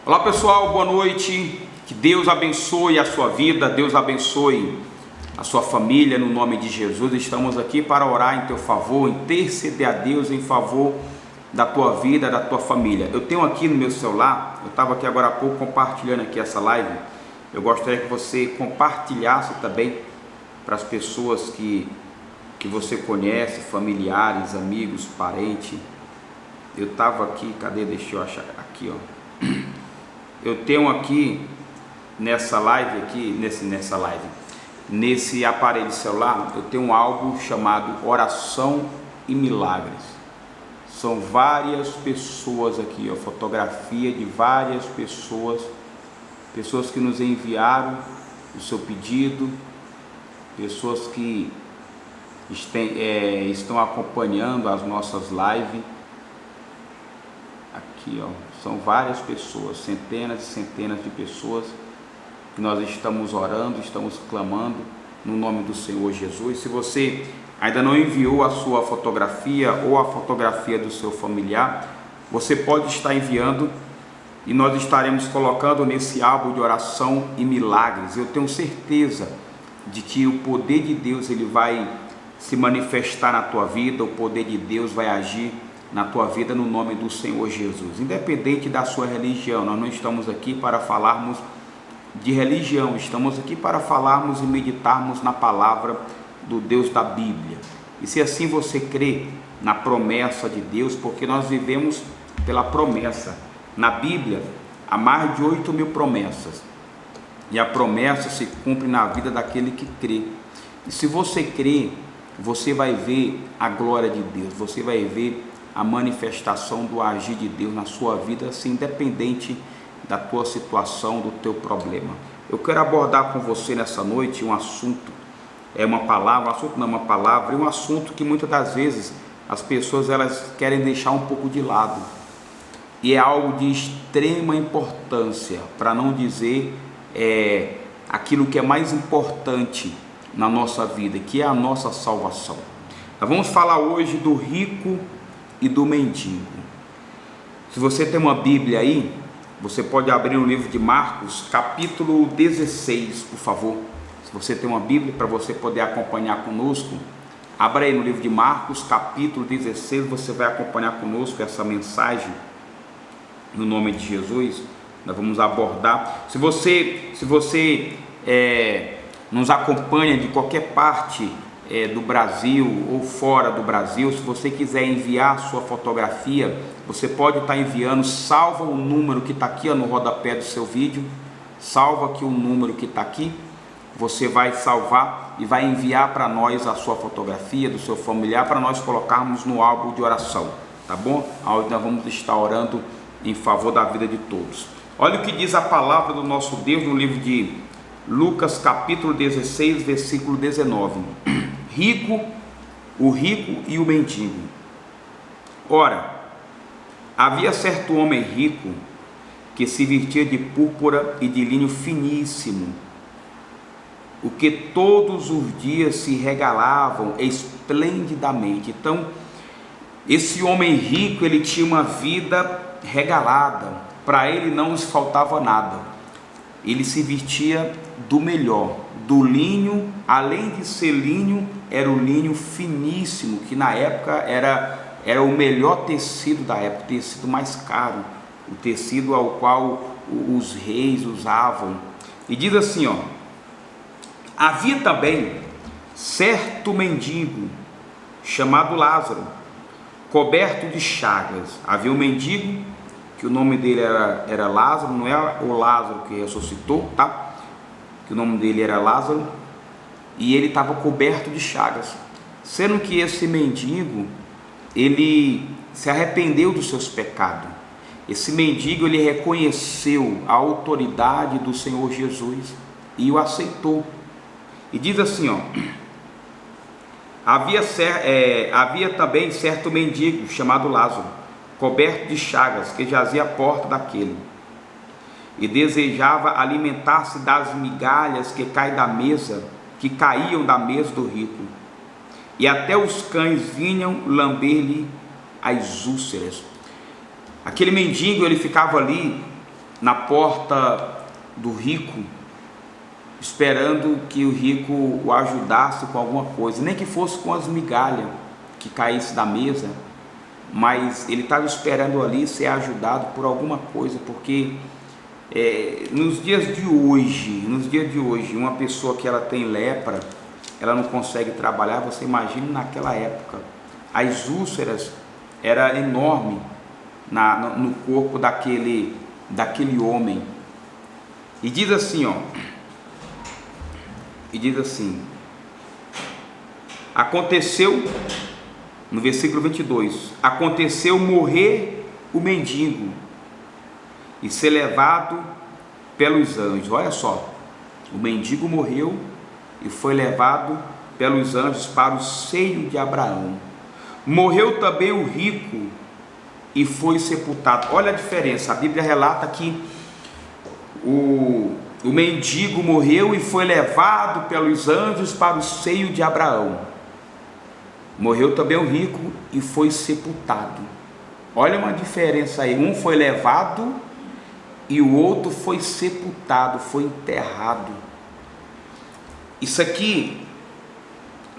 Olá pessoal, boa noite, que Deus abençoe a sua vida, Deus abençoe a sua família, no nome de Jesus. Estamos aqui para orar em teu favor, interceder a Deus em favor da tua vida, da tua família. Eu tenho aqui no meu celular, eu estava aqui agora há pouco compartilhando aqui essa live. Eu gostaria que você compartilhasse também para as pessoas que você conhece, familiares, amigos, parentes. Eu estava aqui, cadê? Deixa eu achar aqui, ó. Eu tenho aqui nessa live nesse aparelho celular, eu tenho um álbum chamado Oração e Milagres. São várias pessoas aqui, ó, fotografia de várias pessoas que nos enviaram o seu pedido, pessoas que estão acompanhando as nossas lives. Aqui, ó, são várias pessoas, centenas e centenas de pessoas que nós estamos orando, estamos clamando no nome do Senhor Jesus. Se você ainda não enviou a sua fotografia ou a fotografia do seu familiar, você pode estar enviando e nós estaremos colocando nesse álbum de oração e milagres. Eu tenho certeza de que o poder de Deus ele vai se manifestar na tua vida, o poder de Deus vai agir na tua vida no nome do Senhor Jesus. Independente da sua religião, nós não estamos aqui para falarmos de religião, estamos aqui para falarmos e meditarmos na palavra do Deus da Bíblia. E se assim você crê na promessa de Deus, porque nós vivemos pela promessa. Na Bíblia há mais de 8.000 promessas, e a promessa se cumpre na vida daquele que crê. E se você crê, você vai ver a glória de Deus, você vai ver a manifestação do agir de Deus na sua vida, assim, independente da tua situação, do teu problema. Eu quero abordar com você nessa noite um assunto, um assunto que muitas das vezes as pessoas elas querem deixar um pouco de lado, e é algo de extrema importância, para não dizer aquilo que é mais importante na nossa vida, que é a nossa salvação. Nós vamos falar hoje do rico e do mendigo. Se você tem uma Bíblia aí, você pode abrir no livro de Marcos, capítulo 16, por favor. Se você tem uma Bíblia, para você poder acompanhar conosco, abra aí no livro de Marcos, capítulo 16, você vai acompanhar conosco essa mensagem, no nome de Jesus. Nós vamos abordar. Se você nos acompanha de qualquer parte do Brasil ou fora do Brasil, se você quiser enviar sua fotografia, você pode estar enviando. Salva o número que está aqui, ó, no rodapé do seu vídeo. Salva aqui o número que está aqui. Você vai salvar e vai enviar para nós a sua fotografia do seu familiar, para nós colocarmos no álbum de oração, tá bom? Onde nós vamos estar orando em favor da vida de todos. Olha o que diz a palavra do nosso Deus no livro de Lucas, capítulo 16, versículo 19. O rico e o mendigo. Ora, havia certo homem rico que se vestia de púrpura e de linho finíssimo, o que todos os dias se regalavam esplendidamente. Então, esse homem rico, ele tinha uma vida regalada, para ele não lhes faltava nada. Ele se vestia do melhor, do linho, além de ser linho, era o linho finíssimo, que na época era o melhor tecido da época, o tecido mais caro, o tecido ao qual os reis usavam. E diz assim, ó: havia também certo mendigo chamado Lázaro, coberto de chagas. Havia um mendigo que o nome dele era Lázaro, não é o Lázaro que ressuscitou, tá? Que o nome dele era Lázaro, e ele estava coberto de chagas, sendo que esse mendigo, ele se arrependeu dos seus pecados. Esse mendigo, ele reconheceu a autoridade do Senhor Jesus e o aceitou. E diz assim, ó: havia também certo mendigo chamado Lázaro, coberto de chagas, que jazia à porta daquele, e desejava alimentar-se das migalhas que caíam da mesa do rico, e até os cães vinham lamber-lhe as úlceras. Aquele mendigo, ele ficava ali na porta do rico, esperando que o rico o ajudasse com alguma coisa, nem que fosse com as migalhas que caísse da mesa, mas ele estava esperando ali ser ajudado por alguma coisa, porque nos dias de hoje, uma pessoa que ela tem lepra, ela não consegue trabalhar. Você imagina naquela época, as úlceras eram enormes no corpo daquele homem. E diz assim, aconteceu, no versículo 22, aconteceu morrer o mendigo e ser levado pelos anjos. Olha só, o mendigo morreu e foi levado pelos anjos para o seio de Abraão. Morreu também o rico e foi sepultado. Olha a diferença, a Bíblia relata que o mendigo morreu e foi levado pelos anjos para o seio de Abraão. Morreu também o rico e foi sepultado. Olha uma diferença aí, um foi levado e o outro foi sepultado, foi enterrado. Isso aqui,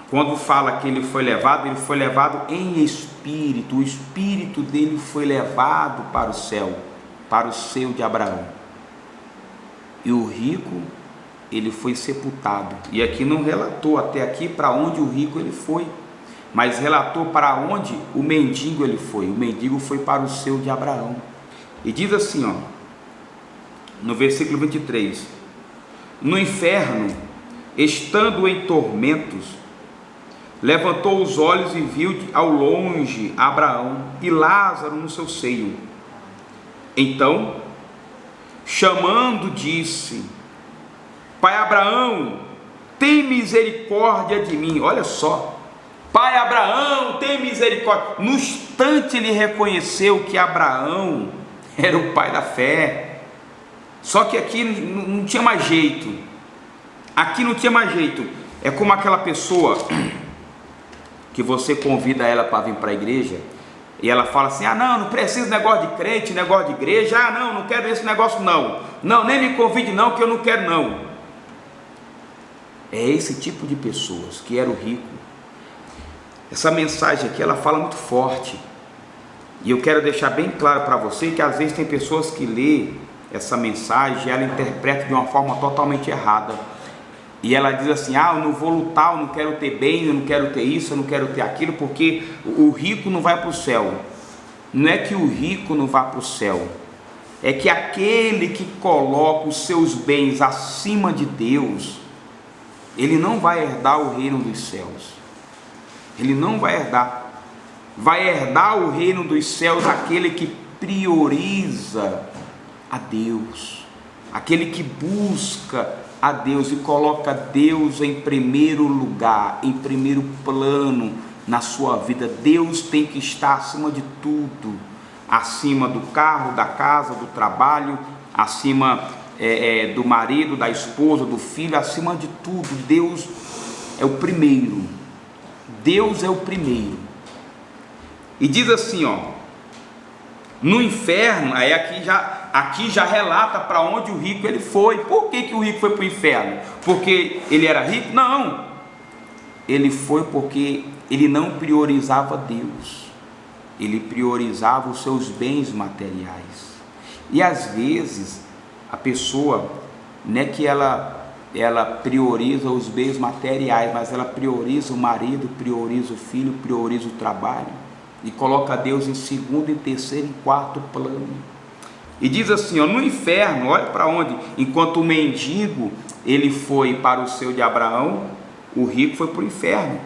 quando fala que ele foi levado em espírito. O espírito dele foi levado para o céu, para o seio de Abraão. E o rico, ele foi sepultado. E aqui não relatou até aqui para onde o rico ele foi, mas relatou para onde o mendigo ele foi. O mendigo foi para o seio de Abraão. E diz assim, no versículo 23, no inferno, estando em tormentos, levantou os olhos e viu ao longe Abraão e Lázaro no seu seio. Então, chamando, disse: Pai Abraão, tem misericórdia de mim. Olha só, Pai Abraão, tem misericórdia. No instante ele reconheceu que Abraão era o pai da fé. Só que aqui não tinha mais jeito. Aqui não tinha mais jeito. É como aquela pessoa que você convida ela para vir para a igreja e ela fala assim: não preciso de negócio de crente, negócio de igreja, não quero esse negócio não, nem me convide não, que eu não quero não. É esse tipo de pessoas que era o rico. Essa mensagem aqui, ela fala muito forte, e eu quero deixar bem claro para você que às vezes tem pessoas que lê essa mensagem e ela interpreta de uma forma totalmente errada. E ela diz assim: eu não vou lutar, eu não quero ter bem, eu não quero ter isso, eu não quero ter aquilo, porque o rico não vai para o céu. Não é que o rico não vá para o céu, é que aquele que coloca os seus bens acima de Deus, ele não vai herdar o reino dos céus. Ele não vai herdar. Vai herdar o reino dos céus aquele que prioriza a Deus, aquele que busca a Deus e coloca Deus em primeiro lugar, em primeiro plano na sua vida. Deus tem que estar acima de tudo, acima do carro, da casa, do trabalho, acima do marido, da esposa, do filho, acima de tudo. Deus é o primeiro. Deus é o primeiro. E diz assim, no inferno, aí aqui já relata para onde o rico ele foi. Por que o rico foi para o inferno? Porque ele era rico? Não, ele foi porque ele não priorizava Deus, ele priorizava os seus bens materiais. E às vezes a pessoa, não é que ela prioriza os bens materiais, mas ela prioriza o marido, prioriza o filho, prioriza o trabalho, e coloca Deus em segundo, em terceiro, em quarto plano. E diz assim, no inferno, olha para onde, enquanto o mendigo ele foi para o seio de Abraão, o rico foi para o inferno.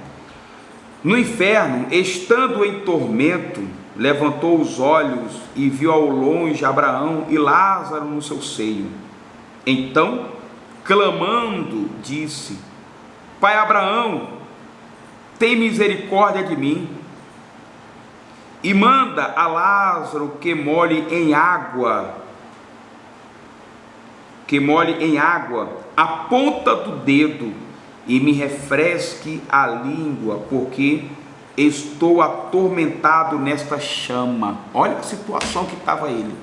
No inferno, estando em tormento, levantou os olhos e viu ao longe Abraão e Lázaro no seu seio. Então, clamando, disse: Pai Abraão, tem misericórdia de mim, e manda a Lázaro que molhe em água a ponta do dedo e me refresque a língua, porque estou atormentado nesta chama. Olha a situação que estava ele.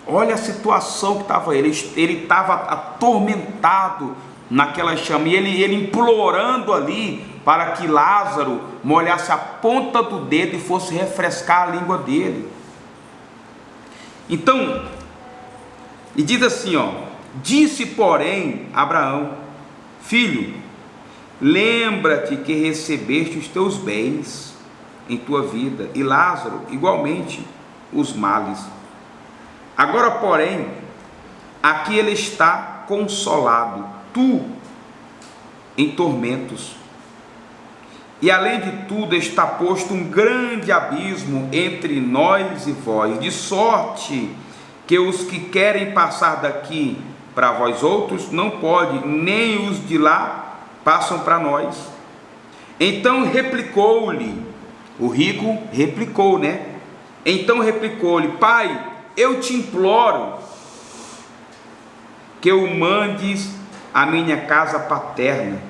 Olha a situação que estava ele estava atormentado naquela chama, e ele implorando ali para que Lázaro molhasse a ponta do dedo e fosse refrescar a língua dele. Então, e diz assim, ó: disse porém Abraão: filho, lembra-te que recebeste os teus bens em tua vida, e Lázaro igualmente os males. Agora, porém, aqui ele está consolado, tu em tormentos. E além de tudo está posto um grande abismo entre nós e vós, de sorte que os que querem passar daqui para vós outros não podem, nem os de lá passam para nós. Então replicou-lhe, o rico replicou, né? Então replicou-lhe: pai, eu te imploro que o mandes à minha casa paterna,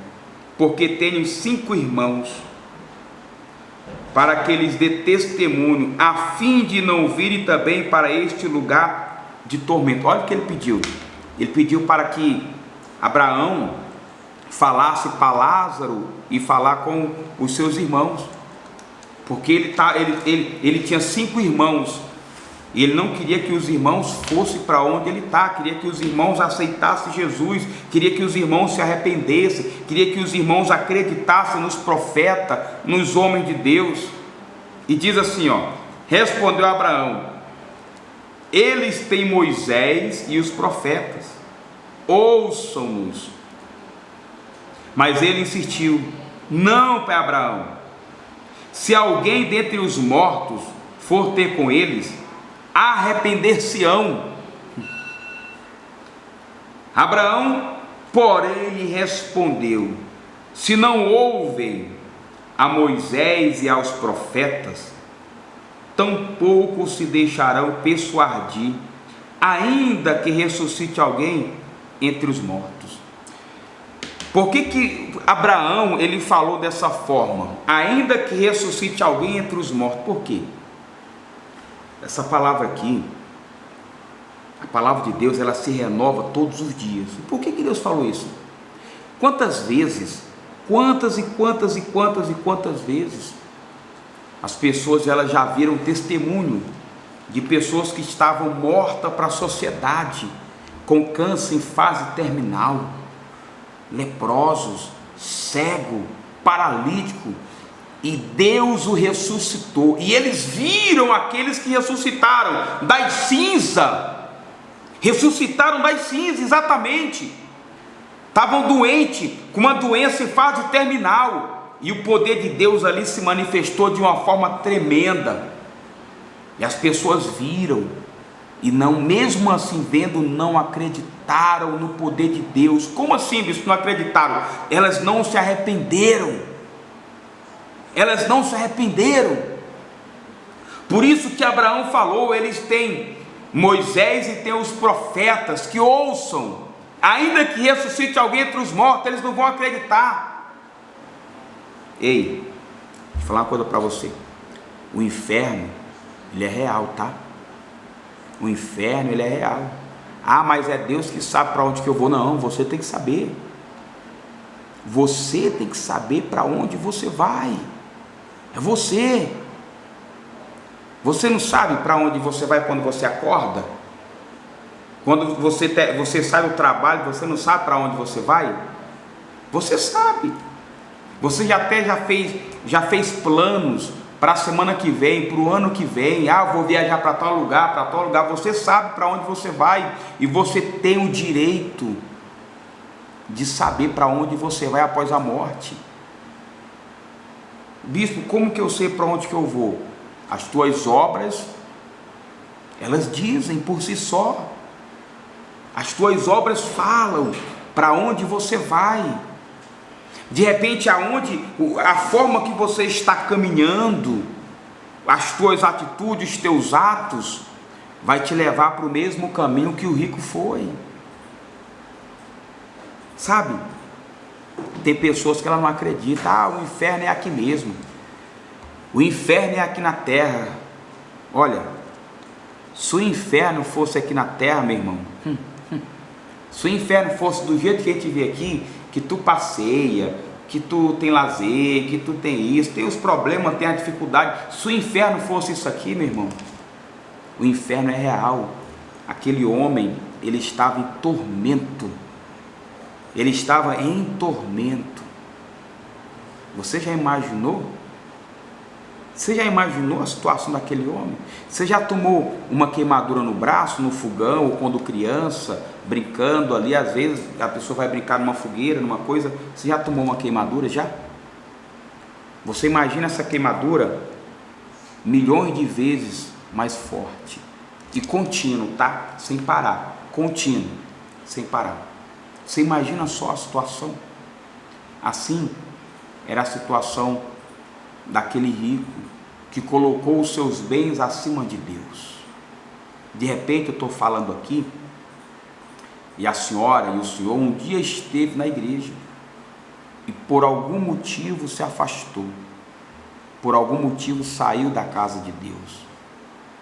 porque tenho 5 irmãos, para que lhes dê testemunho, a fim de não virem também para este lugar de tormento. Olha o que ele pediu. Ele pediu para que Abraão falasse para Lázaro e falar com os seus irmãos, porque ele tinha 5 irmãos, e ele não queria que os irmãos fossem para onde ele está, queria que os irmãos aceitassem Jesus, queria que os irmãos se arrependessem, queria que os irmãos acreditassem nos profetas, nos homens de Deus. E diz assim, ó: respondeu Abraão: eles têm Moisés e os profetas, ouçam-nos. Mas ele insistiu: não, pai Abraão, se alguém dentre os mortos for ter com eles, arrepender-se-ão. Abraão, porém, lhe respondeu: se não ouvem a Moisés e aos profetas, tampouco se deixarão persuadir, ainda que ressuscite alguém entre os mortos. Por que Abraão ele falou dessa forma? Ainda que ressuscite alguém entre os mortos. Por quê? Essa palavra aqui, a palavra de Deus, ela se renova todos os dias. Por que Deus falou isso? Quantas vezes, quantas vezes as pessoas elas já viram testemunho de pessoas que estavam mortas para a sociedade, com câncer em fase terminal, leprosos, cego, paralítico, e Deus o ressuscitou, e eles viram aqueles que ressuscitaram das cinzas, exatamente, estavam doentes, com uma doença em fase terminal, e o poder de Deus ali se manifestou de uma forma tremenda, e as pessoas viram, e não, mesmo assim vendo, não acreditaram no poder de Deus. Como assim, bispo, não acreditaram? Elas não se arrependeram. Por isso que Abraão falou: eles têm Moisés e têm os profetas, que ouçam, ainda que ressuscite alguém entre os mortos, eles não vão acreditar. Ei, vou falar uma coisa para você: o inferno, ele é real, tá? O inferno, ele é real. Ah, mas é Deus que sabe para onde que eu vou. Não, você tem que saber. Você tem que saber para onde você vai. É você. Você não sabe para onde você vai quando você acorda? Quando você sai do trabalho, você não sabe para onde você vai? Você sabe. Você já fez planos para a semana que vem, para o ano que vem. Ah, eu vou viajar para tal lugar, Você sabe para onde você vai, e você tem o direito de saber para onde você vai após a morte. Bispo, como que eu sei para onde que eu vou? As tuas obras, elas dizem por si só. As tuas obras falam para onde você vai. De repente, a forma que você está caminhando, as tuas atitudes, os teus atos, vai te levar para o mesmo caminho que o rico foi. Sabe? Tem pessoas que ela não acreditam. Ah, o inferno é aqui mesmo. O inferno é aqui na terra. Olha, Se o inferno fosse aqui na terra, meu irmão, se o inferno fosse do jeito que a gente vê aqui, que tu passeia, que tu tem lazer, que tu tem isso, tem os problemas, tem a dificuldade. Se o inferno fosse isso aqui, meu irmão, o inferno é real. Aquele homem, ele estava em tormento. Ele estava em tormento. Você já imaginou? Você já imaginou a situação daquele homem? Você já tomou uma queimadura no braço, no fogão, ou quando criança, brincando ali, às vezes a pessoa vai brincar numa fogueira, numa coisa, você já tomou uma queimadura já? Você imagina essa queimadura milhões de vezes mais forte e contínuo, tá? Sem parar, contínuo, sem parar. Você imagina só a situação? Assim era a situação daquele rico que colocou os seus bens acima de Deus. De repente eu estou falando aqui, e a senhora e o senhor um dia esteve na igreja e por algum motivo se afastou, por algum motivo saiu da casa de Deus,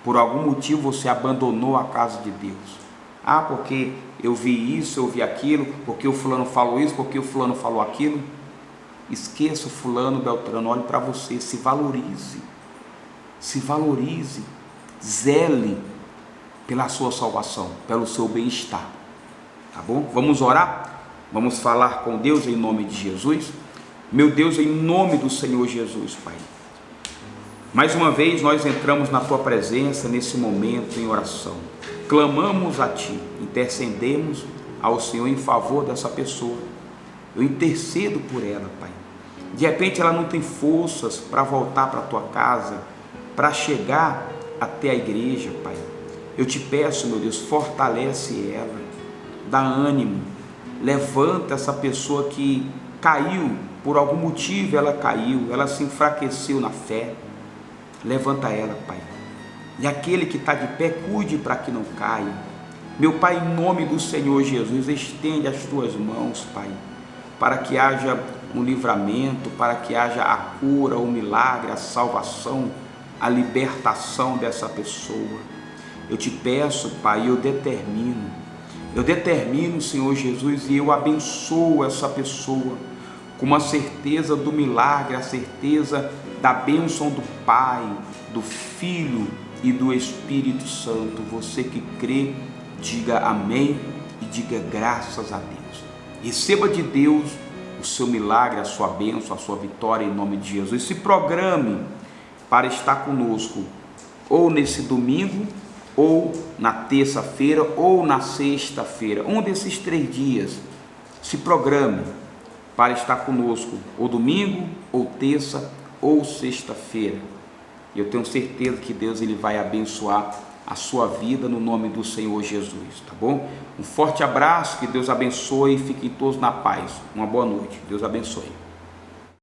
por algum motivo você abandonou a casa de Deus. Ah, porque eu vi isso, eu vi aquilo, porque o fulano falou isso, porque o fulano falou aquilo. Esqueça o fulano, Beltrano, olhe para você, se valorize, zele pela sua salvação, pelo seu bem-estar, tá bom? Vamos orar? Vamos falar com Deus em nome de Jesus? Meu Deus, em nome do Senhor Jesus, Pai, mais uma vez nós entramos na Tua presença nesse momento em oração, clamamos a Ti, intercedemos ao Senhor em favor dessa pessoa. Eu intercedo por ela, Pai. De repente ela não tem forças para voltar para a tua casa, para chegar até a igreja, Pai. Eu te peço, meu Deus, fortalece ela, dá ânimo, levanta essa pessoa que caiu, por algum motivo ela caiu, ela se enfraqueceu na fé. Levanta ela, Pai. E aquele que está de pé, cuide para que não caia. Meu Pai, em nome do Senhor Jesus, estende as tuas mãos, Pai, para que haja um livramento, para que haja a cura, o milagre, a salvação, a libertação dessa pessoa. Eu te peço, Pai, eu determino, Senhor Jesus, e eu abençoo essa pessoa com a certeza do milagre, a certeza da bênção do Pai, do Filho e do Espírito Santo. Você que crê, diga amém e diga graças a Deus. Receba de Deus o seu milagre, a sua bênção, a sua vitória em nome de Jesus. Se programe para estar conosco ou nesse domingo, ou na terça-feira, ou na sexta-feira. Um desses 3 dias, se programe para estar conosco, ou domingo, ou terça, ou sexta-feira. Eu tenho certeza que Deus ele vai abençoar a sua vida no nome do Senhor Jesus, tá bom? Um forte abraço, que Deus abençoe e fiquem todos na paz. Uma boa noite, Deus abençoe.